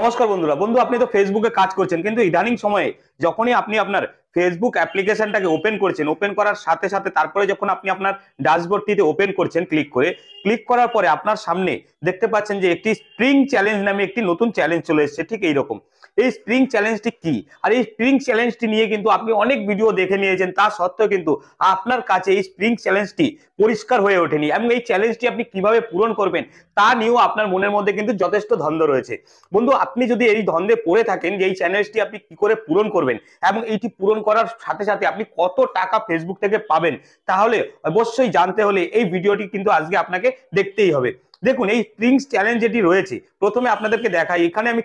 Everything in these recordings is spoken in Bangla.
নমস্কার বন্ধুরা। বন্ধু, আপনি তো ফেসবুকে কাজ করছেন, কিন্তু ইদানিং সময়ে যখনই আপনি আপনার ফেসবুক অ্যাপ্লিকেশনটাকে ওপেন করছেন, ওপেন করার সাথে সাথে তারপরে যখন আপনি আপনার ড্যাশবোর্ডটিতে ওপেন করছেন ক্লিক করার পরে আপনার সামনে দেখতে পাচ্ছেন যে একটি স্প্রিং চ্যালেঞ্জ নামে একটি নতুন চ্যালেঞ্জ চলে এসেছে। ঠিক এইরকম এই স্প্রিং চ্যালেঞ্জটি কি, আর এই স্প্রিং চ্যালেঞ্জটি নিয়ে কিন্তু আপনি অনেক ভিডিও দেখে নিয়েছেন, তা সত্ত্বেও কিন্তু আপনার কাছে এই স্প্রিং চ্যালেঞ্জটি পরিষ্কার হয়ে ওঠেনি এবং এই চ্যালেঞ্জটি আপনি কিভাবে পূরণ করবেন তা নিয়েও আপনার মনের মধ্যে কিন্তু যথেষ্ট দ্বন্দ্ব রয়েছে। বন্ধু, আপনি যদি এই দ্বন্দ্বে পড়ে থাকেন যে এই চ্যালেঞ্জটি আপনি কি করে পূরণ করবেন এবং এইটি পূরণ করার সাথে সাথে আপনি কত টাকা ফেসবুক থেকে পাবেন, তাহলে অবশ্যই জানতে হলে এই ভিডিওটি কিন্তু আজকে আপনাকে দেখতেই হবে। দেখুন, এই স্প্রিং চ্যালেঞ্জ যেটি রয়েছে, প্রথমে আপনাদেরকে দেখাই। এখানে আমি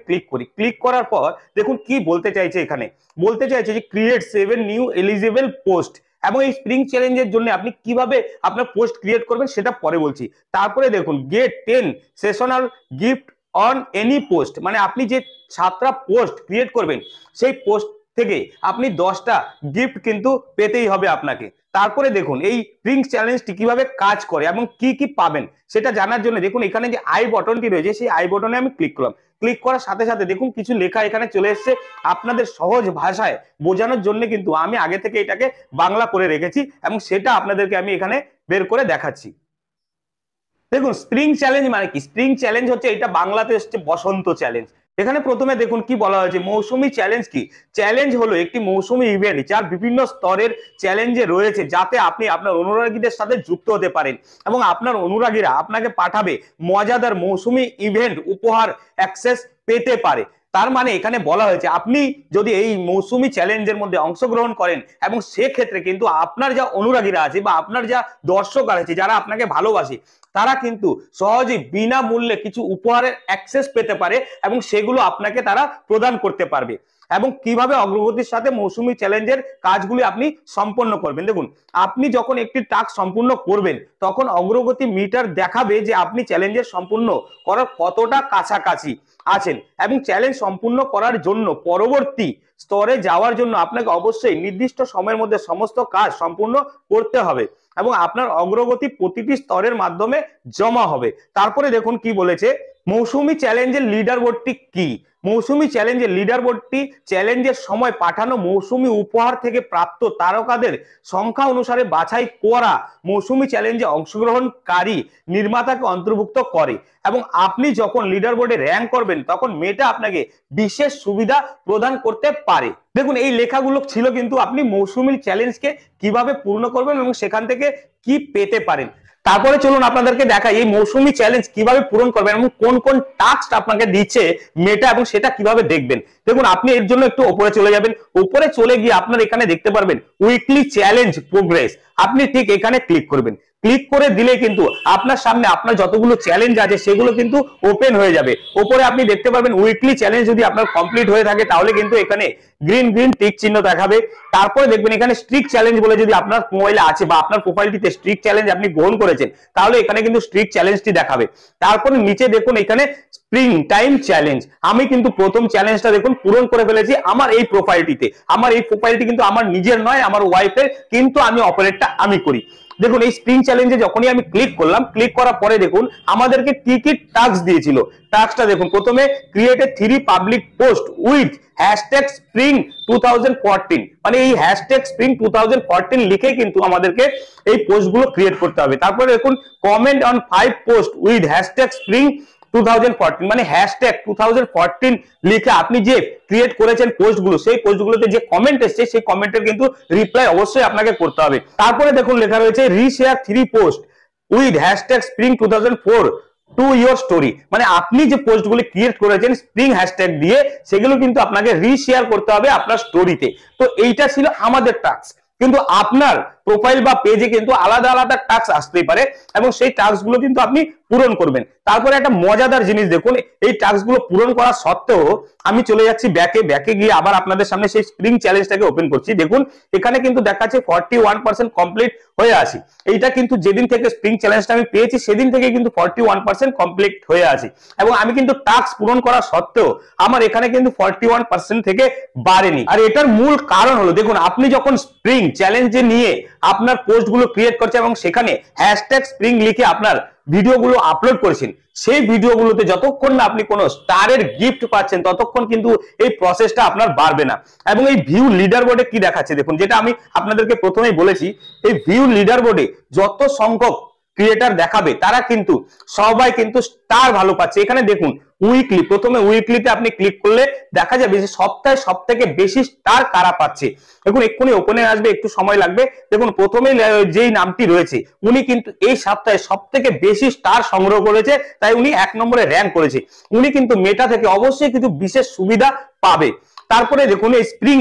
ক্লিক করার পর দেখুন কি বলতে চাইছে। এখানে বলতে চাইছে যে ক্রিয়েট 7 নিউ এলিজিবল পোস্ট, এবং এই স্প্রিং চ্যালেঞ্জের জন্য আপনি কিভাবে আপনার পোস্ট ক্রিয়েট করবেন সেটা পরে বলছি। তারপরে দেখুন get 10 sessional gift on any post, মানে আপনি যে 7টা পোস্ট ক্রিয়েট করবেন সেই পোস্ট থেকে আপনি 10টা গিফট কিন্তু পেতেই হবে আপনাকে। তারপরে দেখুন এই স্প্রিং চ্যালেঞ্জটি কিভাবে কাজ করে এবং কি কি পাবেন সেটা জানার জন্য দেখুন এখানে যে আই বটনটি রয়েছে সেই আই বটনে আমি ক্লিক করলাম। ক্লিক করার সাথে সাথে দেখুন কিছু লেখা এখানে চলে এসেছে। আপনাদের সহজ ভাষায় বোঝানোর জন্য কিন্তু আমি আগে থেকে এটাকে বাংলা করে রেখেছি এবং সেটা আপনাদেরকে আমি এখানে বের করে দেখাচ্ছি। দেখুন স্প্রিং চ্যালেঞ্জ মানে কি। স্প্রিং চ্যালেঞ্জ হচ্ছে, এটা বাংলাতে হচ্ছে বসন্ত চ্যালেঞ্জ। এখানে প্রথমে দেখুন কি বলা হয়েছে। মৌসুমী চ্যালেঞ্জ কি? চ্যালেঞ্জ হলো একটি মৌসুমী ইভেন্ট যার বিভিন্ন স্তরের চ্যালেঞ্জে রয়েছে, যাতে আপনি আপনার অনুরাগীদের সাথে যুক্ত হতে পারেন এবং আপনার অনুরাগীরা আপনাকে পাঠাবে মজাদার মৌসুমী ইভেন্ট উপহার অ্যাক্সেস পেতে পারে। তার মানে এখানে বলা হয়েছে আপনি যদি এই মৌসুমী চ্যালেঞ্জের মধ্যে অংশগ্রহণ করেন এবং সেক্ষেত্রে কিন্তু আপনার যা অনুরাগীরা আছে বা আপনার যা দর্শক আছে যারা আপনাকে ভালোবাসে, তারা কিন্তু সহজেই বিনামূল্যে কিছু উপহারের অ্যাক্সেস পেতে পারে এবং সেগুলো আপনাকে তারা প্রদান করতে পারবে। এবং কিভাবে অগ্রগতির সাথে মৌসুমী চ্যালেঞ্জের কাজগুলি আপনি সম্পন্ন করবেন। দেখুন, আপনি যখন একটি টাস্ক সম্পূর্ণ করবেন তখন অগ্রগতি মিটার দেখাবে যে আপনি চ্যালেঞ্জের সম্পূর্ণ করার কতটা কাছাকাছি আছেন, এবং চ্যালেঞ্জ সম্পূর্ণ করার জন্য পরবর্তী স্তরে যাওয়ার জন্য আপনাকে অবশ্যই নির্দিষ্ট সময়ের মধ্যে সমস্ত কাজ সম্পূর্ণ করতে হবে এবং আপনার অগ্রগতি প্রতিটি স্তরের মাধ্যমে জমা হবে। তারপরে দেখুন কি বলেছে, মৌসুমী চ্যালেঞ্জের লিডার বোর্ডটি কি? মৌসুমী চ্যালেঞ্জের লিডার বোর্ডটি চ্যালেঞ্জের সময় পাঠানো মৌসুমী উপহার থেকে প্রাপ্ত তারকাদের সংখ্যা অনুসারে বাছাই করা মৌসুমী চ্যালেঞ্জে অংশগ্রহণকারী নির্মাতাকে অন্তর্ভুক্ত করে, এবং আপনি যখন লিডার বোর্ডে র্যাঙ্ক করবেন তখন মেটা আপনাকে বিশেষ সুবিধা প্রদান করতে পারে। দেখুন এই লেখাগুলো ছিল কিন্তু আপনি মৌসুমী চ্যালেঞ্জকে কিভাবে পূর্ণ করবেন এবং সেখান থেকে কি পেতে পারেন। তারপরে চলুন আপনাদেরকে দেখাই এই মৌসুমী চ্যালেঞ্জ কিভাবে পূরণ করবেন এবং কোন কোন টাস্ক আপনাকে দিচ্ছে মেটা এবং সেটা কিভাবে দেখবেন। দেখুন আপনি এর জন্য একটু উপরে চলে যাবেন। উপরে চলে গিয়ে আপনার এখানে দেখতে পারবেন উইকলি চ্যালেঞ্জ প্রোগ্রেস, আপনি ঠিক এখানে ক্লিক করবেন। ক্লিক করে দিলে কিন্তু আপনার সামনে আপনার যতগুলো চ্যালেঞ্জ আছে সেগুলো কিন্তু ওপেন হয়ে যাবে। উপরে আপনি দেখতে পারবেন উইকলি চ্যালেঞ্জ যদি আপনার কমপ্লিট হয়ে থাকে তাহলে কিন্তু এখানে গ্রিন টিক চিহ্ন দেখাবে। তারপরে দেখবেন এখানে স্ট্রিক চ্যালেঞ্জ বলে যদি আপনার মোবাইলে আছে বা আপনার প্রোফাইলটিতে স্ট্রিক চ্যালেঞ্জ আপনি গ্রহণ করেছেন তাহলে এখানে কিন্তু স্ট্রিক চ্যালেঞ্জটি দেখাবে। তারপরে নিচে দেখুন এখানে স্প্রিং টাইম চ্যালেঞ্জ, আমি কিন্তু প্রথম চ্যালেঞ্জটা দেখুন পূরণ করে ফেলেছি আমার এই প্রোফাইলটিতে। আমার এই প্রোফাইলটি কিন্তু আমার নিজের নয়, আমার ওয়াইফের, কিন্তু আমি অপারেটটা আমি করি। দেখুন এই স্প্রিং চ্যালেঞ্জে যখনই আমি ক্লিক করলাম, ক্লিক করার পরে দেখুন আমাদেরকে কি কি টাস্ক দিয়েছিল। টাস্কটা দেখুন, প্রথমে create a 3 public post with hashtag spring 2014, মানে এই হ্যাশট্যাগ স্প্রিং 2014 লিখে কিন্তু আমাদেরকে এই পোস্টগুলো ক্রিয়েট করতে হবে। তারপরে দেখুন comment on 5 post with hashtag spring 2014, মানে হ্যাশট্যাগ 2014 লিখে আপনি যে ক্রিয়েট করেছেন পোস্টগুলো, সেই পোস্টগুলোতে যে কমেন্ট এসেছে সেই কমেন্টের কিন্তু রিপ্লাই অবশ্যই আপনাকে করতে হবে। তারপরে দেখুন লেখা রয়েছে reshare 3 post with hashtag spring 2004 to your story, মানে আপনি যে পোস্টগুলি ক্রিয়েট করেছেন স্প্রিং হ্যাশট্যাগ দিয়ে সেগুলো কিন্তু আপনাকে রিশেয়ার করতে হবে আপনার স্টোরিতে। তো এইটা ছিল আমাদের টাস্ক, কিন্তু আপনার প্রোফাইল বা পেজে কিন্তু আলাদা আলাদা টাস্ক আসতেই পারে এবং সেই টাস্কগুলো কিন্তু আপনি পূরণ করবেন। তারপরে একটা মজাদার জিনিস দেখুন, এই টাস্কগুলো পূরণ করা সত্ত্বেও আমি চলে যাচ্ছি ব্যাকে গিয়ে আবার আপনাদের সামনে সেই স্প্রিং চ্যালেঞ্জটাকে ওপেন করছি। দেখুন এখানে কিন্তু দেখাচ্ছে 41% কমপ্লিট হয়ে আছে। এইটা কিন্তু যেদিন থেকে স্প্রিং চ্যালেঞ্জটা আমি পেয়েছি সেদিন থেকে কিন্তু 41% কমপ্লিট হয়ে আছে, এবং আমি কিন্তু টাস্ক পূরণ করা সত্ত্বেও আমার এখানে কিন্তু 41% থেকে বাড়েনি। আর এটার মূল কারণ হলো দেখুন আপনি যখন স্প্রিং চ্যালেঞ্জে নিয়ে আপনার পোস্টগুলো ক্রিয়েট করছেন এবং সেখানে হ্যাশট্যাগ স্প্রিং লিখে আপনার ভিডিওগুলো আপলোড করেছেন, সেই ভিডিওগুলোতে যতক্ষণ না আপনি কোনো স্টারের গিফট পাচ্ছেন ততক্ষণ কিন্তু এই প্রসেসটা আপনার বাড়বে না। এবং এই ভিউ লিডার বোর্ডে কি দেখাচ্ছে দেখুন, যেটা আমি আপনাদেরকে প্রথমেই বলেছি, এই ভিউ লিডার বোর্ডে যত সংখ্যক ক্রিয়েটার দেখাবে তারা কিন্তু সবাই কিন্তু স্টার ভালো পাচ্ছে। এখানে দেখুন উইকলি, প্রথমে উইকলিতে আপনি ক্লিক করলে দেখা যাবে যে সপ্তাহে সব থেকে বেশি স্টার কারা পাচ্ছে। দেখুন এক্ষুনি ওপেনে আসবে, একটু সময় লাগবে। দেখুন প্রথমে যেই নামটি রয়েছে উনি কিন্তু এই সপ্তাহে সব থেকে বেশি স্টার সংগ্রহ করেছে, তাই উনি 1 নম্বরে র্যাঙ্ক করেছে। উনি কিন্তু মেটা থেকে অবশ্যই কিছু বিশেষ সুবিধা পাবে। তারপরে দেখুন এই স্প্রিং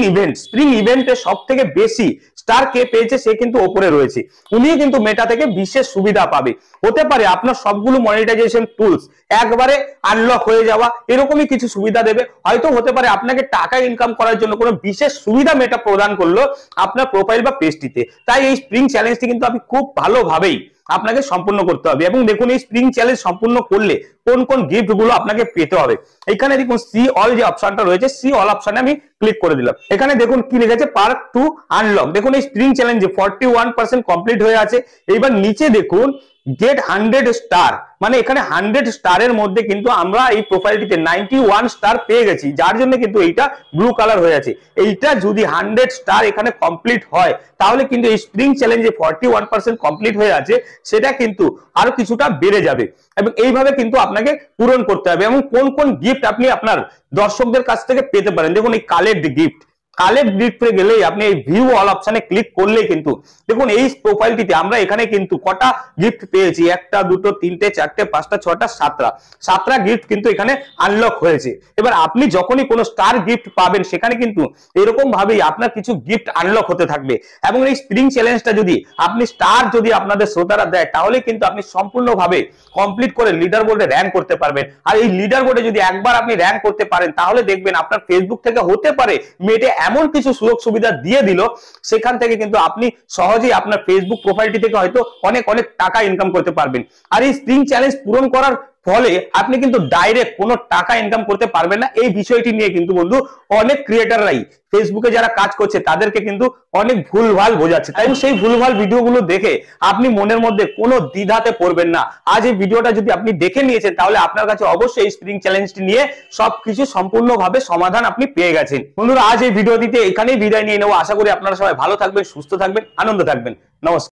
ইভেন্টে সব থেকে বেশি স্টার কে পেয়েছে সে কিন্তু ওপরে রয়েছে, উনি কিন্তু মেটা থেকে বিশেষ সুবিধা পাবে। হতে পারে আপনার সবগুলো মনিটাইজেশন টুলস একবারে আনলক হয়ে যাওয়া, এরকমই কিছু সুবিধা দেবে। হয়তো হতে পারে আপনাকে টাকা ইনকাম করার জন্য কোনো বিশেষ সুবিধা মেটা প্রদান করলো আপনার প্রোফাইল বা পেজটিতে। তাই এই স্প্রিং চ্যালেঞ্জটি কিন্তু আপনি খুব ভালোভাবেই আপনাকে সম্পূর্ণ করতে হবে। এবং দেখুন এই স্প্রিং চ্যালেঞ্জ সম্পূর্ণ করলে কোন কোন গিফট গুলো আপনাকে পেতে হবে। এখানে দেখুন সি অল যে অপশনটা রয়েছে, সি অল অপশনে আমি ক্লিক করে দিলাম। এখানে দেখুন কি লিখেছে, পার্ট টু আনলক। দেখুন এই স্প্রিং চ্যালেঞ্জে 41% কমপ্লিট হয়ে আছে। এবার নিচে দেখুন গেট 100 স্টার, মানে এখানে 100 স্টারের মধ্যে কিন্তু আমরা এই প্রোফাইলটিতে 91 স্টার পেয়ে গেছি, যার জন্য কিন্তু এইটা ব্লু কালার হয়ে আছে। এইটা যদি 100 স্টার এখানে কমপ্লিট হয় তাহলে কিন্তু এই স্প্রিং চ্যালেঞ্জে 41% কমপ্লিট হয়ে আছে, সেটা কিন্তু আরো কিছুটা বেড়ে যাবে। এবং এইভাবে কিন্তু আপনাকে পূরণ করতে হবে। এবং কোন কোন গিফট আপনি আপনার দর্শকদের কাছ থেকে পেতে পারেন, দেখুন এই কালেক্ট গিফটে গেলেই আপনি এই ভিউ অল অপশনে ক্লিক করলেই কিন্তু দেখুন এই প্রোফাইলটিতে আমরা এখানে কিন্তু কটা গিফট পেয়েছি, 1টা 2টো 3টে 4টে 5টা 6টা 7টা গিফট কিন্তু এখানে আনলক হয়েছে। এবার আপনি যখনই কোনো স্টার গিফট পাবেন সেখানে কিন্তু এরকম ভাবেই আপনার কিছু গিফট আনলক হতে থাকবে। এবং এই স্প্রিং চ্যালেঞ্জটা যদি আপনি স্টার যদি আপনাদের শ্রোতারা দেয় তাহলে কিন্তু আপনি সম্পূর্ণভাবে কমপ্লিট করে লিডার বোর্ডে র্যাঙ্ক করতে পারবেন। আর এই লিডার বোর্ডে যদি একবার আপনি র্যাঙ্ক করতে পারেন তাহলে দেখবেন আপনার ফেসবুক থেকে হতে পারে মেটে এমন কিছু সুযোগ সুবিধা দিয়ে দিল, সেখান থেকে কিন্তু আপনি সহজেই আপনার ফেসবুক প্রোফাইলটি থেকে হয়তো অনেক টাকা ইনকাম করতে পারবেন। আর এই স্প্রিং চ্যালেঞ্জ পূরণ করার ফলে আপনি কিন্তু ডাইরেক্ট কোনো টাকা ইনকাম করতে পারবেন না। এই বিষয়টি নিয়ে কিন্তু বন্ধু অনেক ক্রিয়েটাররাই ফেসবুকে যারা কাজ করছে তাদেরকে কিন্তু অনেক ভুলভাল বোঝাচ্ছে। তাই সেই ভুলভাল ভিডিওগুলো দেখে আপনি মনের মধ্যে কোনো দ্বিধাতে পড়বেন না। আজ এই ভিডিওটা যদি আপনি দেখে নিয়েছেন তাহলে আপনার কাছে অবশ্যই এই স্প্রিং চ্যালেঞ্জটি নিয়ে সবকিছু সম্পূর্ণভাবে সমাধান আপনি পেয়ে গেছেন। বন্ধুরা আজ এই ভিডিওটিতে এখানেই বিদায় নিয়ে নেবো। আশা করি আপনারা সবাই ভালো থাকবেন, সুস্থ থাকবেন, আনন্দ থাকবেন। নমস্কার।